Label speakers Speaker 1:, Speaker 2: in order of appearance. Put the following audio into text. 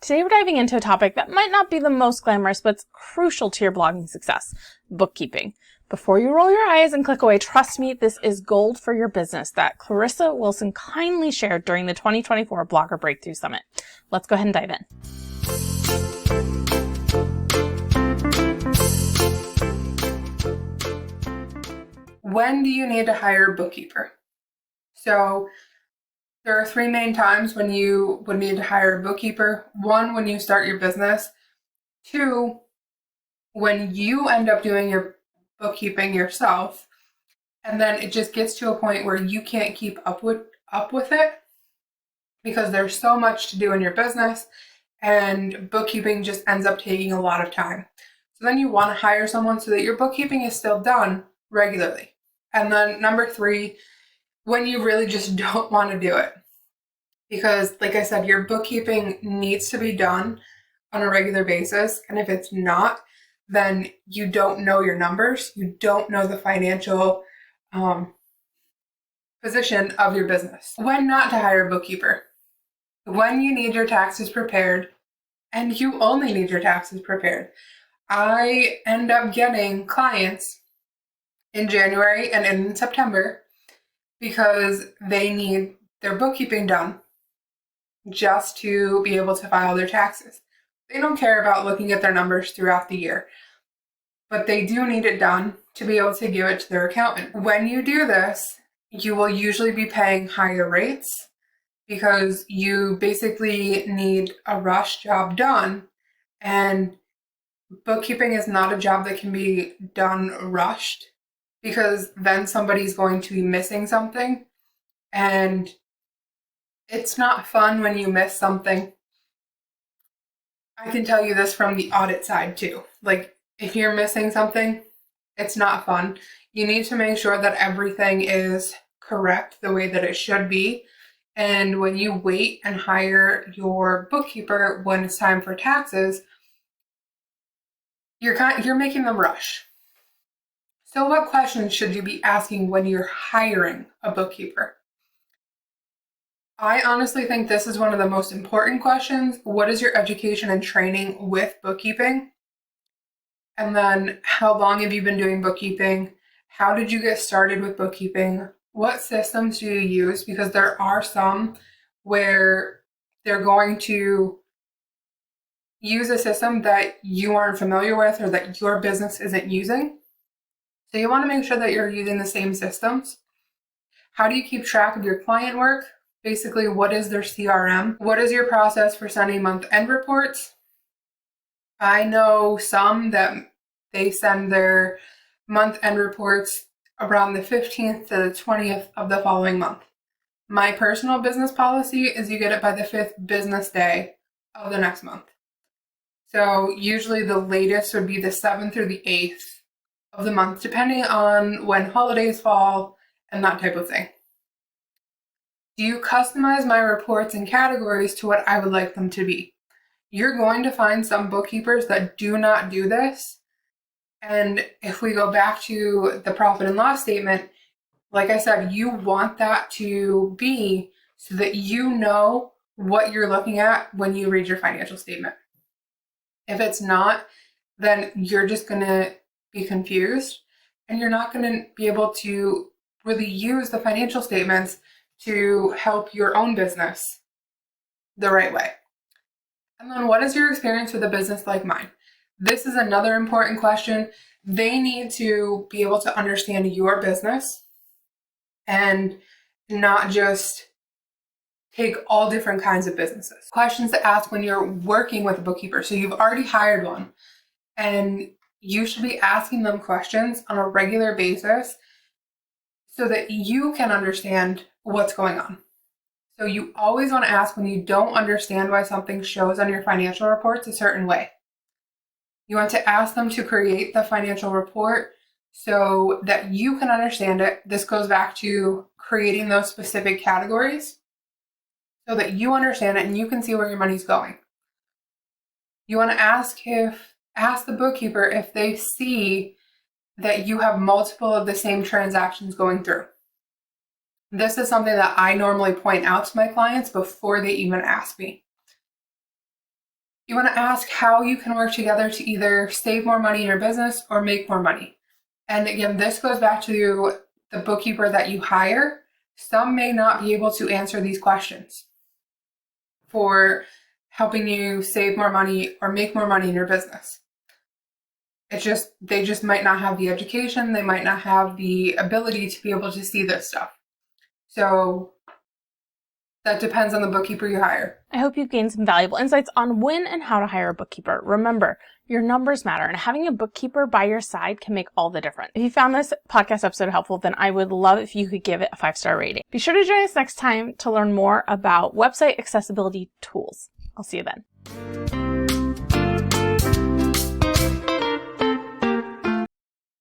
Speaker 1: Today we're diving into a topic that might not be the most glamorous, but it's crucial to your blogging success: bookkeeping. Before you roll your eyes and click away, trust me, this is gold for your business that Clarissa Wilson kindly shared during the 2024 Blogger Breakthrough Summit. Let's go ahead and dive in.
Speaker 2: When do you need to hire a bookkeeper? So there are three main times when you would need to hire a bookkeeper. One, when you start your business. Two, when you end up doing your bookkeeping yourself, and then it just gets to a point where you can't keep up with it because there's so much to do in your business, and bookkeeping just ends up taking a lot of time. So then you want to hire someone so that your bookkeeping is still done regularly. And then number three, when you really just don't want to do it. Because like I said, your bookkeeping needs to be done on a regular basis. And if it's not, then you don't know your numbers. You don't know the financial position of your business. When not to hire a bookkeeper. When you need your taxes prepared, and you only need your taxes prepared. I end up getting clients in January and in September because they need their bookkeeping done just to be able to file their taxes. They don't care about looking at their numbers throughout the year, but they do need it done to be able to give it to their accountant. When you do this, you will usually be paying higher rates because you basically need a rush job done, and bookkeeping is not a job that can be done rushed, because then somebody's going to be missing something, and it's not fun when you miss something. I can tell you this from the audit side too. Like, if you're missing something, it's not fun. You need to make sure that everything is correct the way that it should be. And when you wait and hire your bookkeeper when it's time for taxes, you're making them rush. So what questions should you be asking when you're hiring a bookkeeper? I honestly think this is one of the most important questions. What is your education and training with bookkeeping? And then, how long have you been doing bookkeeping? How did you get started with bookkeeping? What systems do you use? Because there are some where they're going to use a system that you aren't familiar with or that your business isn't using. So you want to make sure that you're using the same systems. How do you keep track of your client work? Basically, what is their CRM? What is your process for sending month-end reports? I know some that they send their month-end reports around the 15th to the 20th of the following month. My personal business policy is you get it by the 5th business day of the next month. So usually the latest would be the 7th or the 8th of the month, depending on when holidays fall and that type of thing. Do you customize my reports and categories to what I would like them to be? You're going to find some bookkeepers that do not do this. And if we go back to the profit and loss statement, like I said, you want that to be so that you know what you're looking at when you read your financial statement. If it's not, then you're just going to be confused, and you're not going to be able to really use the financial statements to help your own business the right way. And then, what is your experience with a business like mine? This is another important question. They need to be able to understand your business and not just take all different kinds of businesses. Questions to ask when you're working with a bookkeeper. So you've already hired one, and you should be asking them questions on a regular basis so that you can understand what's going on. So you always want to ask when you don't understand why something shows on your financial reports a certain way. You want to ask them to create the financial report so that you can understand it. This goes back to creating those specific categories so that you understand it and you can see where your money's going. You want to ask the bookkeeper if they see that you have multiple of the same transactions going through. This is something that I normally point out to my clients before they even ask me. You want to ask how you can work together to either save more money in your business or make more money. And again, this goes back to the bookkeeper that you hire. Some may not be able to answer these questions for helping you save more money or make more money in your business. They just might not have the education. They might not have the ability to be able to see this stuff. So that depends on the bookkeeper you hire.
Speaker 1: I hope you've gained some valuable insights on when and how to hire a bookkeeper. Remember, your numbers matter, and having a bookkeeper by your side can make all the difference. If you found this podcast episode helpful, then I would love if you could give it a 5-star rating. Be sure to join us next time to learn more about website accessibility tools. I'll see you then.